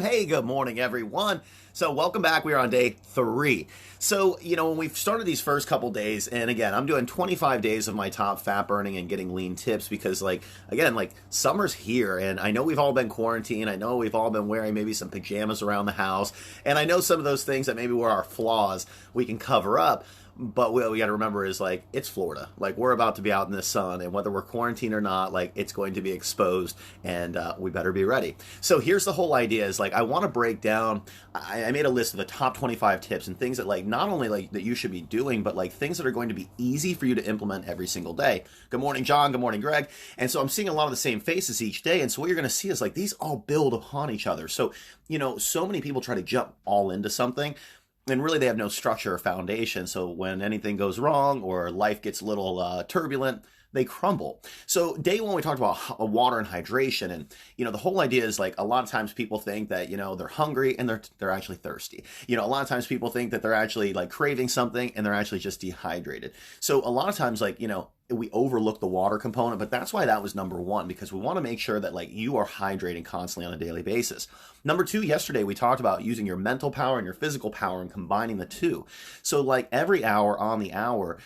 Hey, good morning, everyone. So, welcome back. We are on day 3. So, when we've started these first couple days, and again, I'm doing 25 days of my top fat burning and getting lean tips because, summer's here, and I know we've all been quarantined. I know we've all been wearing maybe some pajamas around the house, and I know some of those things that maybe were our flaws we can cover up. But what we got to remember is, it's Florida. We're about to be out in the sun, and whether we're quarantined or not, it's going to be exposed, and we better be ready. So here's the whole idea is, I want to break down, I made a list of the top 25 tips and things that, not only, that you should be doing, but, things that are going to be easy for you to implement every single day. Good morning, John. Good morning, Greg. And so I'm seeing a lot of the same faces each day, and so what you're going to see is, these all build upon each other. So, so many people try to jump all into something, and really, they have no structure or foundation. So when anything goes wrong or life gets a little turbulent, they crumble. So day 1, we talked about water and hydration. And, the whole idea is a lot of times people think that, they're hungry and they're actually thirsty. A lot of times people think that they're actually craving something and they're actually just dehydrated. So a lot of times, we overlook the water component, but that's why that was number 1, because we want to make sure that you are hydrating constantly on a daily basis. Number 2, yesterday we talked about using your mental power and your physical power and combining the two. So every hour on the hour,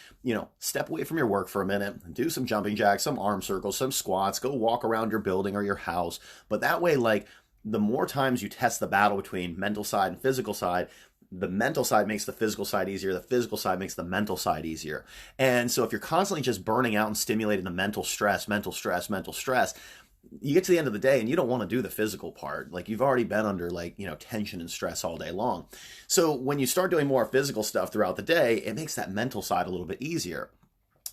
step away from your work for a minute and do some jumping jacks, some arm circles, some squats, go walk around your building or your house. But that way, the more times you test the battle between mental side and physical side, the mental side makes the physical side easier. The physical side makes the mental side easier. And so if you're constantly just burning out and stimulating the mental stress, you get to the end of the day and you don't want to do the physical part. You've already been under tension and stress all day long. So when you start doing more physical stuff throughout the day, it makes that mental side a little bit easier.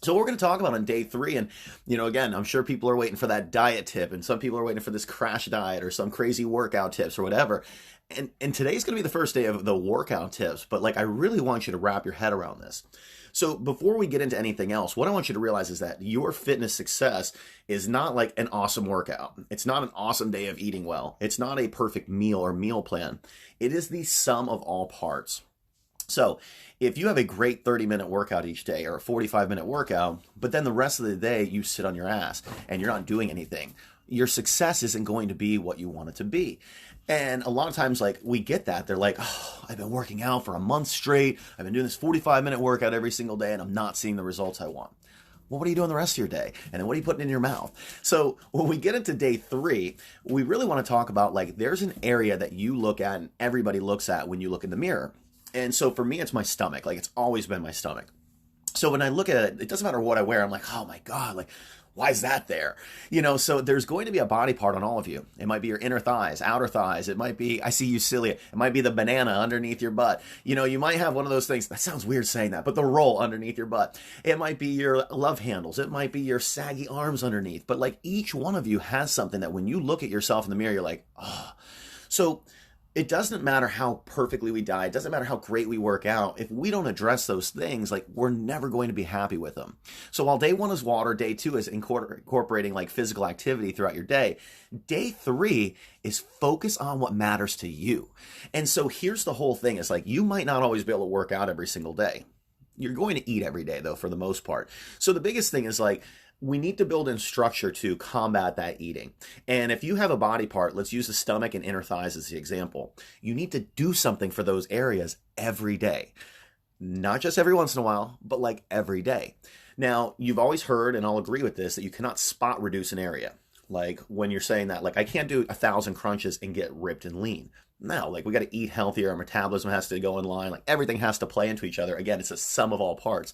So what we're going to talk about on day 3, and, again, I'm sure people are waiting for that diet tip, and some people are waiting for this crash diet or some crazy workout tips or whatever. And today's going to be the first day of the workout tips, but I really want you to wrap your head around this. So before we get into anything else, what I want you to realize is that your fitness success is not an awesome workout. It's not an awesome day of eating well. It's not a perfect meal or meal plan. It is the sum of all parts. So if you have a great 30-minute workout each day or a 45-minute workout, but then the rest of the day you sit on your ass and you're not doing anything, your success isn't going to be what you want it to be. And a lot of times, we get that. They're I've been working out for a month straight. I've been doing this 45-minute workout every single day, and I'm not seeing the results I want. Well, what are you doing the rest of your day? And then what are you putting in your mouth? So when we get into day 3, we really want to talk about, there's an area that you look at and everybody looks at when you look in the mirror. And so for me, it's my stomach. It's always been my stomach. So when I look at it, it doesn't matter what I wear. I'm oh my God, why is that there? So there's going to be a body part on all of you. It might be your inner thighs, outer thighs. It might be, I see you, Celia. It might be the banana underneath your butt. You might have one of those things. That sounds weird saying that, but the roll underneath your butt. It might be your love handles. It might be your saggy arms underneath. But each one of you has something that when you look at yourself in the mirror, you're oh. So it doesn't matter how perfectly we diet. It doesn't matter how great we work out. If we don't address those things, we're never going to be happy with them. So while day 1 is water, day 2 is incorporating physical activity throughout your day. Day 3 is focus on what matters to you. And so here's the whole thing. It's you might not always be able to work out every single day. You're going to eat every day though, for the most part. So the biggest thing is we need to build in structure to combat that eating. And if you have a body part, let's use the stomach and inner thighs as the example. You need to do something for those areas every day. Not just every once in a while, but every day. Now, you've always heard, and I'll agree with this, that you cannot spot reduce an area. When you're saying that, I can't do 1,000 crunches and get ripped and lean. No, we got to eat healthier. Our metabolism has to go in line. Everything has to play into each other. Again, it's a sum of all parts.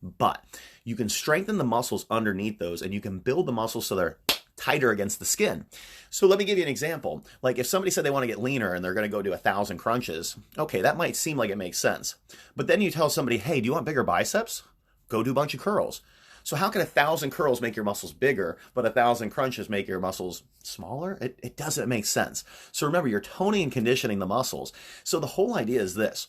But you can strengthen the muscles underneath those, and you can build the muscles so they're tighter against the skin. So let me give you an example. If somebody said they want to get leaner and they're going to go do 1,000 crunches, okay, that might seem like it makes sense. But then you tell somebody, hey, do you want bigger biceps? Go do a bunch of curls. So how can 1,000 curls make your muscles bigger, but 1,000 crunches make your muscles smaller? It doesn't make sense. So remember, you're toning and conditioning the muscles. So the whole idea is this.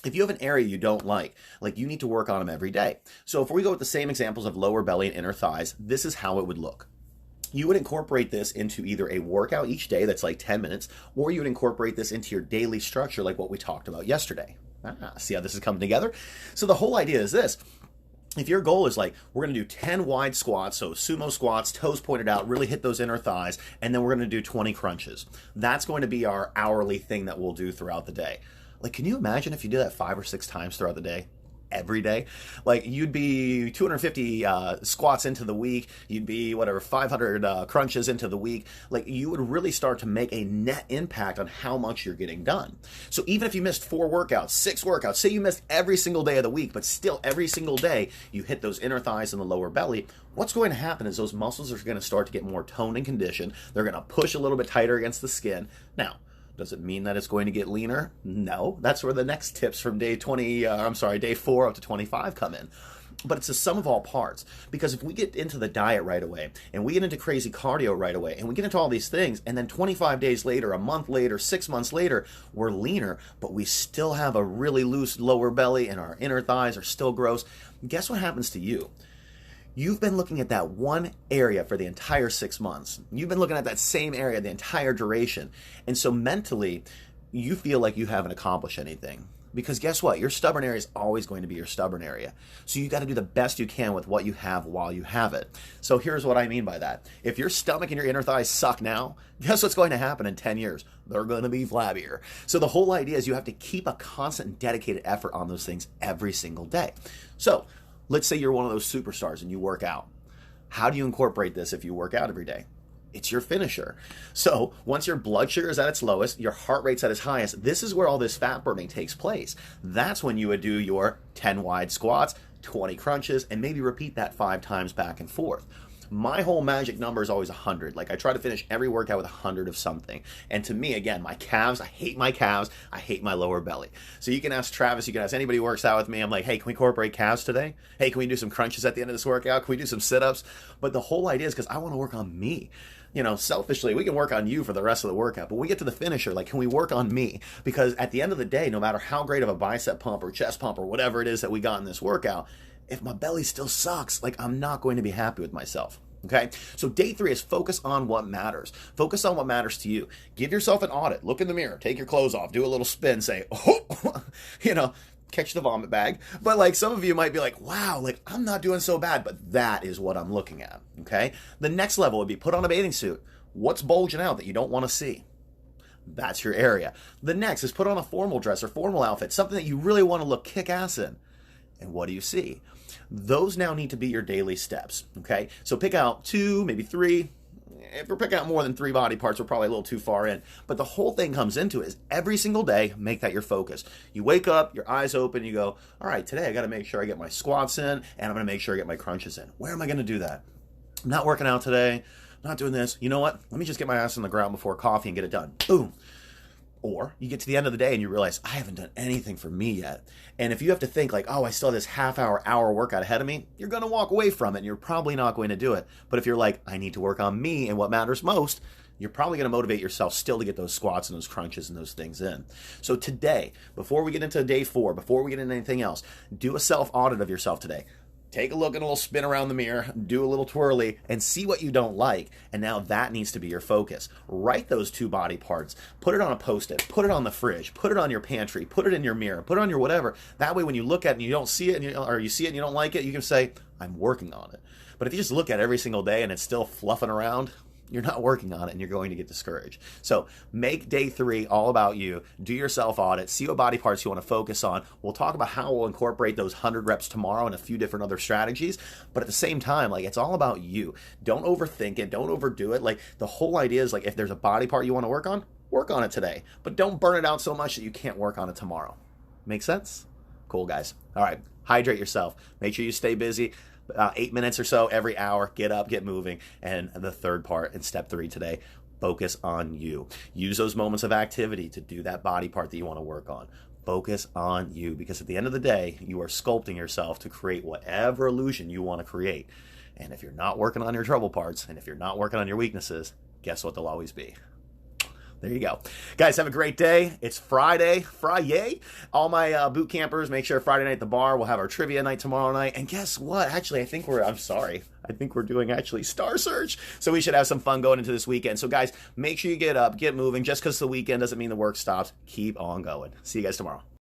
If you have an area you don't like you need to work on them every day. So if we go with the same examples of lower belly and inner thighs, this is how it would look. You would incorporate this into either a workout each day that's 10 minutes, or you would incorporate this into your daily structure like what we talked about yesterday. See how this is coming together? So the whole idea is this. if your goal is like, we're going to do 10 wide squats, so sumo squats, toes pointed out, really hit those inner thighs, and then we're going to do 20 crunches. That's going to be our hourly thing that we'll do throughout the day. Like, can you imagine if you do that 5 or 6 times throughout the day? Every day, like you'd be 250 squats into the week, you'd be whatever 500 crunches into the week. Like, you would really start to make a net impact on how much you're getting done. So even if you missed 4 workouts, 6 workouts, say you missed every single day of the week, but still every single day you hit those inner thighs and the lower belly, what's going to happen is those muscles are going to start to get more toned and conditioned. They're going to push a little bit tighter against the skin. Now, does it mean that it's going to get leaner? No. That's where the next tips from day 4 up to 25 come in. But it's the sum of all parts. Because if we get into the diet right away, and we get into crazy cardio right away, and we get into all these things, and then 25 days later, a month later, 6 months later, we're leaner, but we still have a really loose lower belly, and our inner thighs are still gross, guess what happens to you? You've been looking at that one area for the entire 6 months. You've been looking at that same area the entire duration. And so mentally, you feel like you haven't accomplished anything. Because guess what? Your stubborn area is always going to be your stubborn area. So you got to do the best you can with what you have while you have it. So here's what I mean by that. If your stomach and your inner thighs suck now, guess what's going to happen in 10 years? They're going to be flabbier. So the whole idea is you have to keep a constant and dedicated effort on those things every single day. So let's say you're one of those superstars and you work out. How do you incorporate this if you work out every day? It's your finisher. So once your blood sugar is at its lowest, your heart rate's at its highest, this is where all this fat burning takes place. That's when you would do your 10 wide squats, 20 crunches, and maybe repeat that 5 times back and forth. My whole magic number is always 100. Like, I try to finish every workout with 100 of something. And to me, again, my calves, I hate my calves. I hate my lower belly. So you can ask Travis, you can ask anybody who works out with me. I'm like, hey, can we incorporate calves today? Hey, can we do some crunches at the end of this workout? Can we do some sit-ups? But the whole idea is because I want to work on me. You know, selfishly, we can work on you for the rest of the workout, but we get to the finisher, like, can we work on me? Because at the end of the day, no matter how great of a bicep pump or chest pump or whatever it is that we got in this workout, if my belly still sucks, like, I'm not going to be happy with myself. Okay, so day 3 is focus on what matters. Focus on what matters to you. Give yourself an audit. Look in the mirror. Take your clothes off. Do a little spin. Say, oh, you know, catch the vomit bag. But like, some of you might be like, wow, like, I'm not doing so bad, but that is what I'm looking at. Okay, the next level would be put on a bathing suit. What's bulging out that you don't want to see? That's your area. The next is put on a formal dress or formal outfit, something that you really want to look kick-ass in. And what do you see? Those now need to be your daily steps, okay? So pick out 2, maybe 3. If we're picking out more than 3 body parts, we're probably a little too far in. But the whole thing comes into it is every single day, make that your focus. You wake up, your eyes open, you go, all right, today I got to make sure I get my squats in, and I'm going to make sure I get my crunches in. Where am I going to do that? I'm not working out today. I'm not doing this. You know what? Let me just get my ass on the ground before coffee and get it done. Boom. Or you get to the end of the day and you realize, I haven't done anything for me yet. And if you have to think like, oh, I still have this hour workout ahead of me, you're going to walk away from it and you're probably not going to do it. But if you're like, I need to work on me and what matters most, you're probably going to motivate yourself still to get those squats and those crunches and those things in. So today, before we get into day 4, before we get into anything else, do a self-audit of yourself today. Take a look and a little spin around the mirror, do a little twirly, and see what you don't like. And now that needs to be your focus. Write those 2 body parts. Put it on a Post-it. Put it on the fridge. Put it on your pantry. Put it in your mirror. Put it on your whatever. That way when you look at it and you don't see it, or you see it and you don't like it, you can say, I'm working on it. But if you just look at it every single day and it's still fluffing around, you're not working on it and you're going to get discouraged. So make day 3 all about you. Do your self-audit. See what body parts you want to focus on. We'll talk about how we'll incorporate those 100 reps tomorrow and a few different other strategies. But at the same time, like, it's all about you. Don't overthink it. Don't overdo it. Like, the whole idea is, like, if there's a body part you want to work on it today. But don't burn it out so much that you can't work on it tomorrow. Make sense? Cool, guys. All right. Hydrate yourself. Make sure you stay busy. 8 minutes or so every hour. Get up, get moving. And the third part in step 3 today, focus on you. Use those moments of activity to do that body part that you want to work on. Focus on you, because at the end of the day, you are sculpting yourself to create whatever illusion you want to create. And if you're not working on your trouble parts, and if you're not working on your weaknesses, guess what they'll always be? There you go. Guys, have a great day. It's Friday. All my boot campers, make sure Friday night at the bar. We'll have our trivia night tomorrow night. And guess what? Actually, I think we're doing actually Star Search. So we should have some fun going into this weekend. So guys, make sure you get up, get moving. Just because the weekend doesn't mean the work stops. Keep on going. See you guys tomorrow.